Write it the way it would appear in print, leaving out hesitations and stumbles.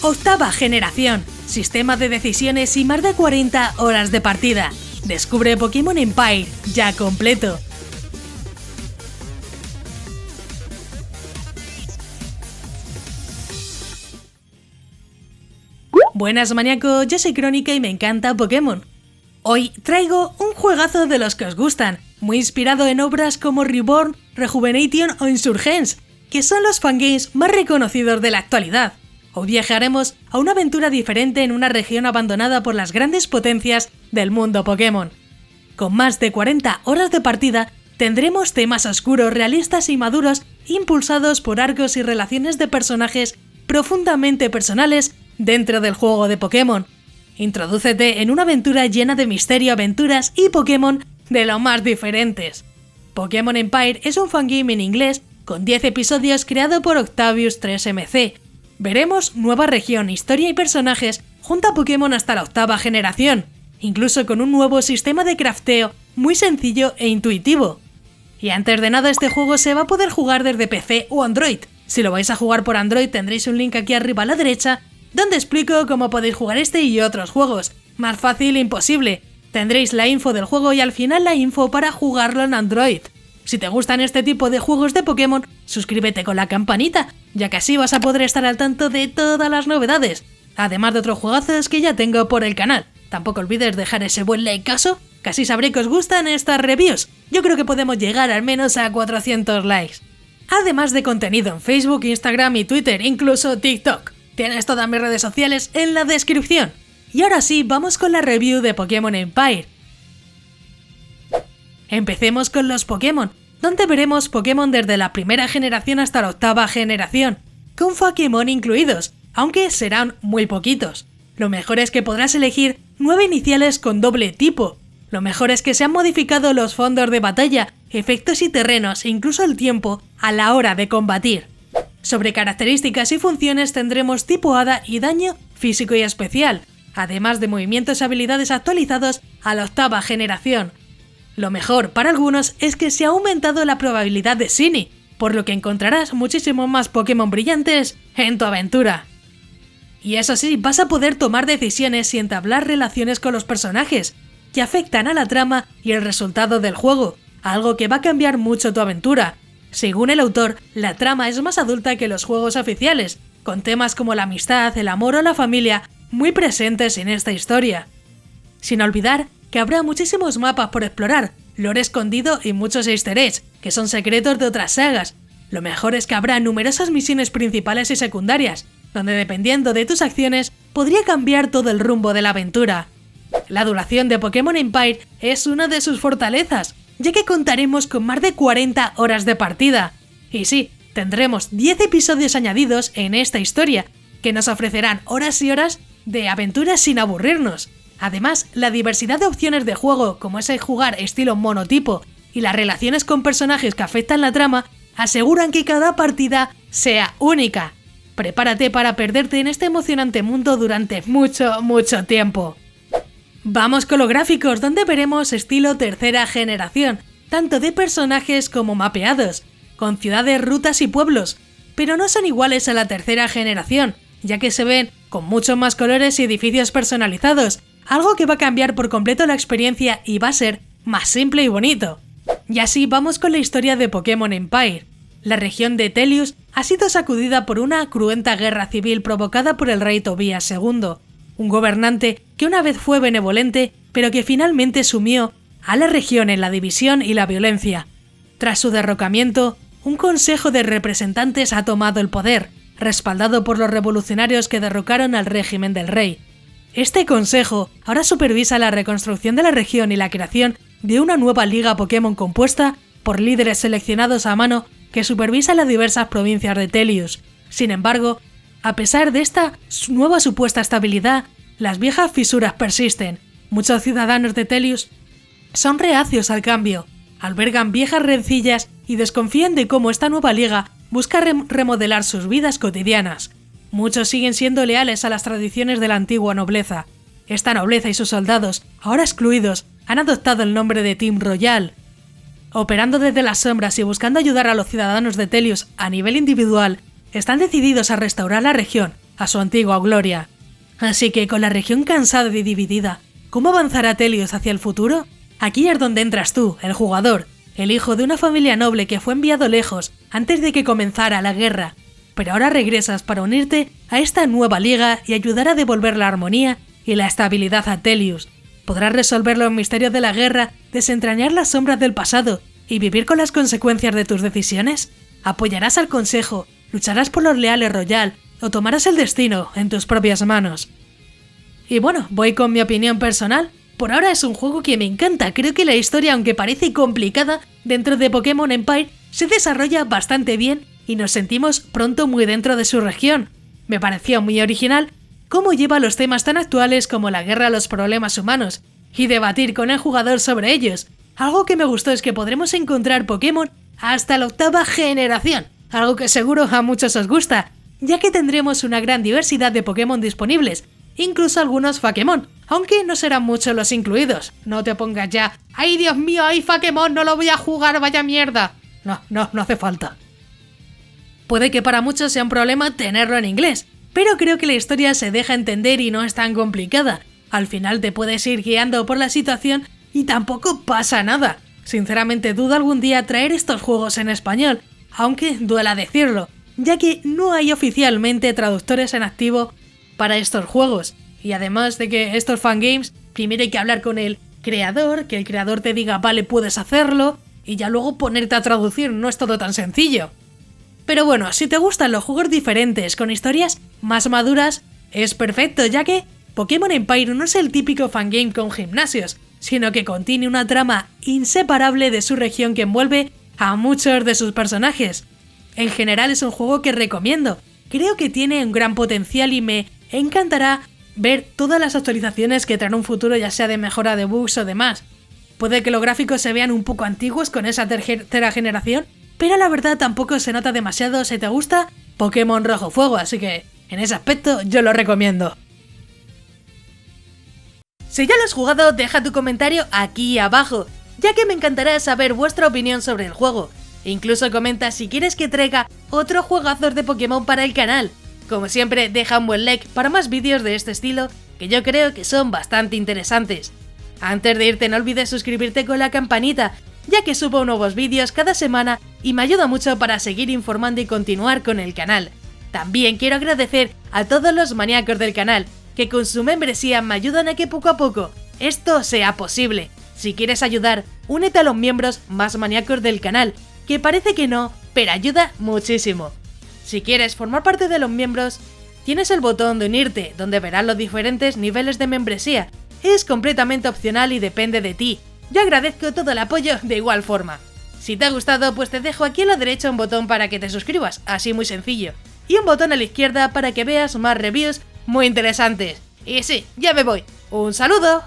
Octava generación, sistema de decisiones y más de 40 horas de partida. Descubre Pokémon Empire, ya completo. Buenas maníacos, yo soy Crónica y me encanta Pokémon. Hoy traigo un juegazo de los que os gustan, muy inspirado en obras como Reborn, Rejuvenation o Insurgence, que son los fangames más reconocidos de la actualidad. Hoy viajaremos a una aventura diferente en una región abandonada por las grandes potencias del mundo Pokémon. Con más de 40 horas de partida, tendremos temas oscuros, realistas y maduros impulsados por arcos y relaciones de personajes profundamente personales dentro del juego de Pokémon. Introdúcete en una aventura llena de misterio, aventuras y Pokémon de lo más diferentes. Pokémon Empire es un fangame en inglés con 10 episodios creado por Octavius 3MC. Veremos nueva región, historia y personajes junto a Pokémon hasta la octava generación, incluso con un nuevo sistema de crafteo muy sencillo e intuitivo. Y antes de nada, este juego se va a poder jugar desde PC o Android. Si lo vais a jugar por Android tendréis un link aquí arriba a la derecha donde explico cómo podéis jugar este y otros juegos. Más fácil imposible. Tendréis la info del juego y al final la info para jugarlo en Android. Si te gustan este tipo de juegos de Pokémon, suscríbete con la campanita, ya que así vas a poder estar al tanto de todas las novedades, además de otros juegazos que ya tengo por el canal. Tampoco olvides dejar ese buen likeazo, que así sabré que os gustan estas reviews. Yo creo que podemos llegar al menos a 400 likes. Además de contenido en Facebook, Instagram y Twitter, incluso TikTok. Tienes todas mis redes sociales en la descripción. Y ahora sí, vamos con la review de Pokémon Empire. Empecemos con los Pokémon, donde veremos Pokémon desde la primera generación hasta la octava generación, con Pokémon incluidos, aunque serán muy poquitos. Lo mejor es que podrás elegir 9 iniciales con doble tipo. Lo mejor es que se han modificado los fondos de batalla, efectos y terrenos, incluso el tiempo a la hora de combatir. Sobre características y funciones tendremos tipo hada y daño físico y especial, además de movimientos y habilidades actualizados a la octava generación. Lo mejor para algunos es que se ha aumentado la probabilidad de Shiny, por lo que encontrarás muchísimos más Pokémon brillantes en tu aventura. Y eso sí, vas a poder tomar decisiones y entablar relaciones con los personajes, que afectan a la trama y el resultado del juego, algo que va a cambiar mucho tu aventura. Según el autor, la trama es más adulta que los juegos oficiales, con temas como la amistad, el amor o la familia muy presentes en esta historia. Sin olvidar que habrá muchísimos mapas por explorar, lore escondido y muchos easter eggs, que son secretos de otras sagas. Lo mejor es que habrá numerosas misiones principales y secundarias, donde dependiendo de tus acciones podría cambiar todo el rumbo de la aventura. La duración de Pokémon Empire es una de sus fortalezas, ya que contaremos con más de 40 horas de partida. Y sí, tendremos 10 episodios añadidos en esta historia, que nos ofrecerán horas y horas de aventuras sin aburrirnos. Además, la diversidad de opciones de juego, como es el jugar estilo monotipo y las relaciones con personajes que afectan la trama, aseguran que cada partida sea única. Prepárate para perderte en este emocionante mundo durante mucho tiempo. Vamos con los gráficos, donde veremos estilo tercera generación, tanto de personajes como mapeados, con ciudades, rutas y pueblos, pero no son iguales a la tercera generación, ya que se ven con muchos más colores y edificios personalizados, algo que va a cambiar por completo la experiencia y va a ser más simple y bonito. Y así vamos con la historia de Pokémon Empire. La región de Telius ha sido sacudida por una cruenta guerra civil provocada por el rey Tobías II, un gobernante que una vez fue benevolente, pero que finalmente sumió a la región en la división y la violencia. Tras su derrocamiento, un consejo de representantes ha tomado el poder, respaldado por los revolucionarios que derrocaron al régimen del rey. Este consejo ahora supervisa la reconstrucción de la región y la creación de una nueva liga Pokémon compuesta por líderes seleccionados a mano que supervisan las diversas provincias de Telius. Sin embargo, a pesar de esta nueva supuesta estabilidad, las viejas fisuras persisten. Muchos ciudadanos de Telius son reacios al cambio, albergan viejas rencillas y desconfían de cómo esta nueva liga busca remodelar sus vidas cotidianas. Muchos siguen siendo leales a las tradiciones de la antigua nobleza. Esta nobleza y sus soldados, ahora excluidos, han adoptado el nombre de Team Royal. Operando desde las sombras y buscando ayudar a los ciudadanos de Telius a nivel individual, están decididos a restaurar la región, a su antigua gloria. Así que con la región cansada y dividida, ¿cómo avanzará Telios hacia el futuro? Aquí es donde entras tú, el jugador, el hijo de una familia noble que fue enviado lejos antes de que comenzara la guerra, pero ahora regresas para unirte a esta nueva liga y ayudar a devolver la armonía y la estabilidad a Telios. Podrás resolver los misterios de la guerra, desentrañar las sombras del pasado y vivir con las consecuencias de tus decisiones. ¿Apoyarás al consejo, lucharás por los leales Royal o tomarás el destino en tus propias manos? Y bueno, voy con mi opinión personal. Por ahora es un juego que me encanta, creo que la historia, aunque parece complicada, dentro de Pokémon Empire, se desarrolla bastante bien y nos sentimos pronto muy dentro de su región. Me pareció muy original cómo lleva los temas tan actuales como la guerra a los problemas humanos, y debatir con el jugador sobre ellos. Algo que me gustó es que podremos encontrar Pokémon hasta la 8ª generación, algo que seguro a muchos os gusta, ya que tendremos una gran diversidad de Pokémon disponibles, incluso algunos Fakemon, aunque no serán muchos los incluidos. No te pongas ya, ¡ay Dios mío, hay Fakemon, no lo voy a jugar, vaya mierda! No hace falta. Puede que para muchos sea un problema tenerlo en inglés, pero creo que la historia se deja entender y no es tan complicada. Al final te puedes ir guiando por la situación y tampoco pasa nada. Sinceramente dudo algún día traer estos juegos en español, aunque duela decirlo, ya que no hay oficialmente traductores en activo para estos juegos. Y además de que estos fangames, primero hay que hablar con el creador, que el creador te diga vale, puedes hacerlo, y ya luego ponerte a traducir, no es todo tan sencillo. Pero bueno, si te gustan los juegos diferentes con historias más maduras, es perfecto, ya que Pokémon Empire no es el típico fangame con gimnasios, sino que contiene una trama inseparable de su región que envuelve a muchos de sus personajes. En general es un juego que recomiendo, creo que tiene un gran potencial y me encantará ver todas las actualizaciones que traerán un futuro, ya sea de mejora de bugs o demás. Puede que los gráficos se vean un poco antiguos con esa tercera generación, pero la verdad tampoco se nota demasiado si te gusta Pokémon Rojo Fuego, así que en ese aspecto yo lo recomiendo. Si ya lo has jugado, deja tu comentario aquí abajo, ya que me encantará saber vuestra opinión sobre el juego. Incluso comenta si quieres que traiga otros juegazos de Pokémon para el canal. Como siempre, deja un buen like para más vídeos de este estilo, que yo creo que son bastante interesantes. Antes de irte no olvides suscribirte con la campanita, ya que subo nuevos vídeos cada semana y me ayuda mucho para seguir informando y continuar con el canal. También quiero agradecer a todos los maníacos del canal, que con su membresía me ayudan a que poco a poco esto sea posible. Si quieres ayudar, únete a los miembros más maníacos del canal, que parece que no, pero ayuda muchísimo. Si quieres formar parte de los miembros, tienes el botón de unirte, donde verás los diferentes niveles de membresía. Es completamente opcional y depende de ti. Yo agradezco todo el apoyo de igual forma. Si te ha gustado, pues te dejo aquí a la derecha un botón para que te suscribas, así muy sencillo. Y un botón a la izquierda para que veas más reviews muy interesantes. Y sí, ya me voy. ¡Un saludo!